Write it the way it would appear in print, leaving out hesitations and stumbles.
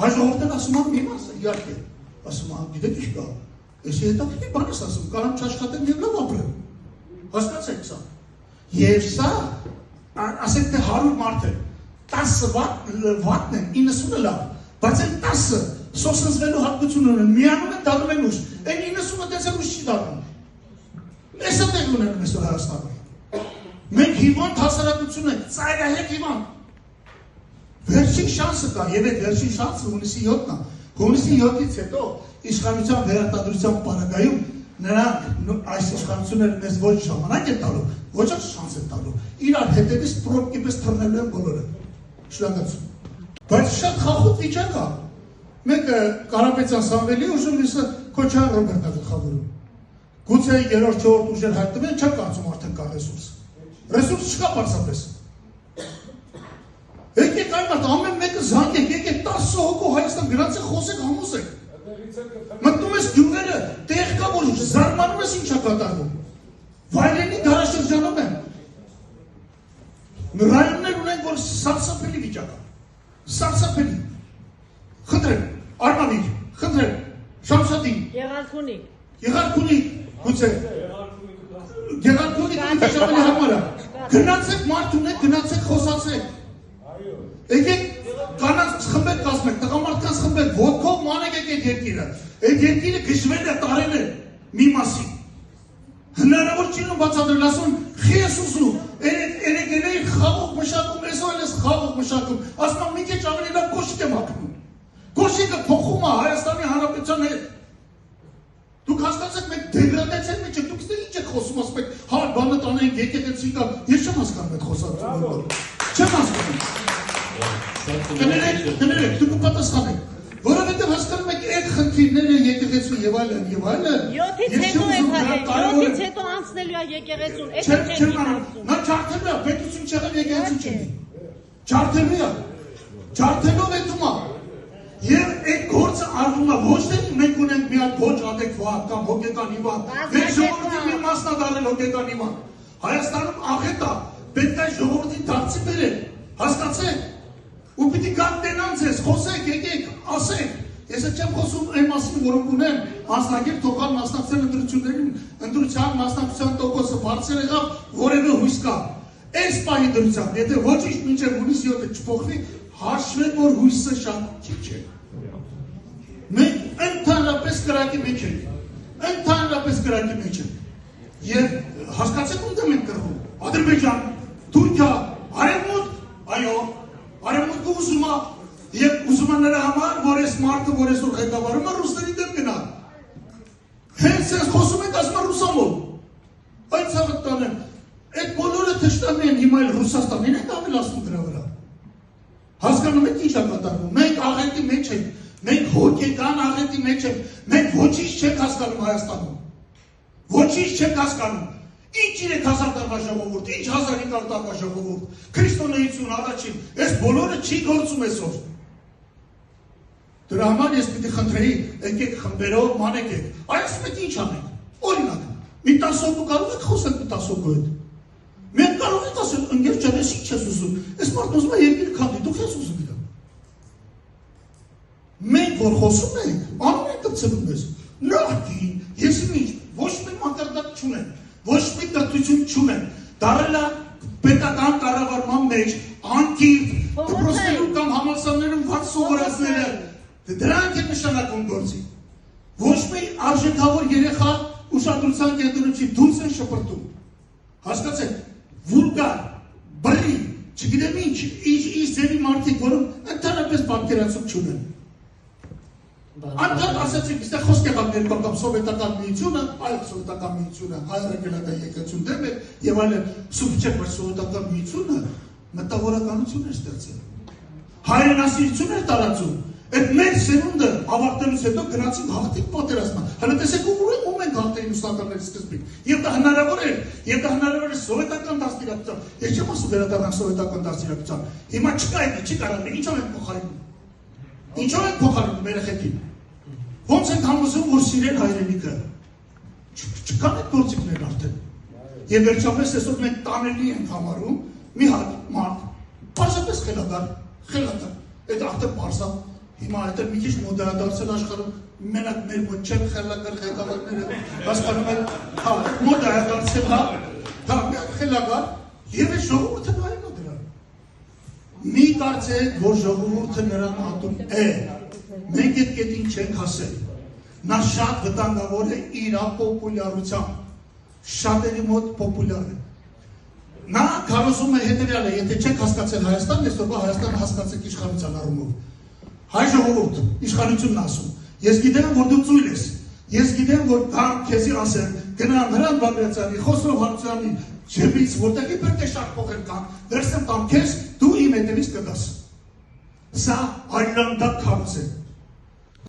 Հաջողորդն ասում եմ մի մասը, իհարկե, ասում եմ, գիտեք ինչ կա, եսի հետաքրքիր բան ես ասում, կարամ չաշխատեմ և լավ ապրեմ, հասկացեք սա, և սա, ասեք թե 100 մարդ է, 10 վատն են, 90-ը լավ, բայց են 10-ը սոսնզվելու հատկություն ունեն, միանում են դառնում են ուշ, են 90-ը տեսել ուշ չի դառնում, եսը տեղ ունեն այսօր Հայաստանում, մենք հիվանդ հասարակություն ենք, ծայրահեղ հիվանդ, վերջին շանսը կա, և այդ վերջին շանսը հունիսի 7-ն է, հունիսի 7-ից հետո իշխանության վերարտադրության պարագայում նրանք այս իշխանությունները մեզ ոչ ժամանակ են տալու, ոչ շանս են տալու, իրար հետևից պրոբկի պես թռնելու են բոլորը, շլանգացում։ Բայց շատ խախուտ վիճակ է, մեկը Կարապետյան Սամվելի ուժում մյուսը Քոչարյան Ռոբերտն է գլխավորում։ Գուցե 3-4 ուժեր հայտնվեն, չեմ կարծում արդեն կա ռեսուրս։ Ռեսուրս չկա պարզապես։ Եկեք այն մարդ, ամեն մեկը զանգեք, եկեք 10 հոգու Հայաստան գնացեք, խոսեք, համոզեք։ Մտնում ես գյուղերը, տեղ կա, որ զարմանում ես ինչ է կատարվում։ Վայրենի դարաշրջանում են։ Ռայոններ ունենք, որ սարսափելի վիճակ է։ Սարսափելի։ Խնդրեմ, Արմավիր, խնդրեմ, Շամշադին։ Եղարքունիք, գուցե։ Եղարքունիք վիճակի համար է։ Գնացեք մարդ ունեք, գնացեք խոսացեք։ Եկեք կանանց խմբեր կազմեք, տղամարդկանց խմբեր, ոտքով մանեք այդ երկիրը։ Այդ երկիրը գժվել է տարել է մի մասի։ Հնարավոր չի նույն բացատրել, ասում խի ես ուզում, երեք էլեի խաղող մշակում, այսօր ես խաղող մշակում, ասում մի քիչ ավելի լավ կոշիկ եմ հագնում։ Կոշիկը փոխում է Հայաստանի Հանրապետության հետ։ Դուք հասկացեք, մենք դեգրադացիայի մեջ ենք, դուք ինչ եք խոսում, ասում եք, հա, բանը տանենք, եկեղեցի կա, ես չեմ հասկանում այդ խոսակցությունը։ Չեմ հասկանում։ Կներեք, դուք պատասխանեք, որովհետև հասկանում եք այդ խնդիրները եկեղեցու և այլն, 7-ից հետո անցնելու է եկեղեցուն, այդ չեմ ասում։ Նա ջարդելու է, պետություն չեղել եկեղեցու չեն։ Ջարդելով էտում է։ Եվ այդ գործը արվում է, ոչ թե մենք ունենք մի հատ ոչ ադեկվատ կամ հոգեկան հիվանդ, մենք ժողովրդի մի մասն է դառել հոգեկան հիվանդ։ Հայաստանում աղետ է, պետք է ժողովրդին դարձի բերել, հասկացեք։ Ու պիտի գան տենան ձեզ, խոսեք, եկեք, ասեք։ Ես չեմ խոսում այն մասին, որոնք ունեն մասնագետ թողալ մասնակցել ընտրության մասնակցության տոկոսը բարձր եղավ, որևէ հույս կա։ Այս պահի դրությամբ, եթե ոչինչ մինչև հունիսի 7-ը չփոխվի, հաշվեք, որ հույսը շատ քիչ է։ Մենք ընդհանրապես կրակի մեջ ենք։ Եվ հասկացեք ում ենք կռվում։ Ադրբեջան, Թուրքիա, Արևմուտք, այո, Արևմուտքը ուզում է, և ուզում է նրա համար, որ այս մարդը, որ այսօր ղեկավարում է, ռուսների դեմ գնա։ Հենց ես խոսում ենք, ասում է ռուսամոլ։ Այդ ցավը տանեմ, այդ բոլորը թշնամի են հիմա էլ Ռուսաստանին ենք ավելացնում դրա վրա։ Հասկանում եք ինչ է կատարվում, մենք աղետի մեջ ենք, մենք հոգեկան աղետի մեջ ենք, մենք ոչինչ չենք հասկանում Հայաստանում, ոչինչ չենք հասկանում, ինչ 3000 տարվա ժողովուրդ, ինչ 1500 տարվա ժողովուրդ, քրիստոնեություն առաջին, այս բոլորը չի գործում այսօր։ Դրա համար ես պիտի խնդրեի, եկեք խմբերով, մանեք եք, այսպես մենք ինչ անենք, օրինակ, մի 10 հոգու կարող եք խոսել մի 10 հոգու հետ։ Մենք կարող ենք ասել, ընկեր ջան, ես ինչ ես ուզում, այս մարդն ուզում է երկիրը քանդի, դուք ես ուզում իրան։ Մենք որ խոսում ենք, անում ենք տպցնում ես, նախկին, ես ինչ, ոչ մի մակարդակ չունեմ, ոչ մի կրթություն չունեմ, դարել է պետական կառավարման մեջ, անկիրք, դպրոցներում կամ համալսարաններում վատ սովորածները, դրանք են նշանակում գործի։ Ոչ մի արժեքավոր երեխա ուշադրության կենտրոնում չի, դուրս են շպրտում։ Հասկացեք, վուլգար, բռի, չգիտեմ ինչ ձևի մարդիկ, որոնք ընդհանրապես պատկերացում չունեն։ Անդար ասացիք, իստեղ խոսք եղավ ներկա կամ սովետական միությունը, այլ սովետական միությունը, հայրենական եկեղեցուն դեմ է, եւ այլն, սուբջեկ, բայց սովետական միությունը մտավորականություն է ստեղծել։ Հայրենասիրություն է տարածում։ Այդ մեր սերունդը ավարտելուց հետո գնացին հաղթիկ պատերազմը։ Հələ տեսեք ում են հաղթեին ուսանողների սկզբին։ Եվ դա հնարավոր է սովետական դաստիարակության։ Ես չեմ ասում վերադառնանք սովետական դաստիարակության։ Հիմա չկա այդ, չի կարող, ինչով ենք փոխարինում։ Ինչով ենք փոխարինում երեխեքին։ Ոնց ենք համոզում, որ սիրեն հայրենիքը։ Չկան այդ գործիքներն արդեն։ Եվ վերջապես այսօր մենք տանելի ենք համարում մի հատ մարդ, պարզապես խելագար, այդ արդեն պարզ է։ Հիմա այդ մի քիչ մոդա դարձել աշխարհում, մենակ մեր մոտ չեն խելագար ղեկավարները, հասկանում են, հա, մոդա դարձել, հա, խելագար, եւ այս ժողովուրդը նայում է դրան։ Մի կարծեք, որ ժողովուրդը նրան ատում է, մենք այդ կետին չենք հասել։ Նա շատ վտանգավոր է իր պոպուլյարությամբ, շատերի մոտ պոպուլյար է։ Նա քարոզում է հետևյալը, եթե չեք հասկացել Հայաստանն, այսօրվա Հայաստանը հասկացեք իշխանության առումով։ Հայ ժողովուրդ, իշխանությունն ասում, ես գիտեմ, որ դու ծույլ ես, ես գիտեմ, որ կամ քեզի ասեմ, գնա Հրանտ Բագրատյանի, Խոսրով Հարությունյանի ջեբից, որտեղի պետք է շատ փոխել կամ, վերցնեմ կամ քեզ, դու իմ հետևից կդաս։ Սա այլանդակ քարոզ է։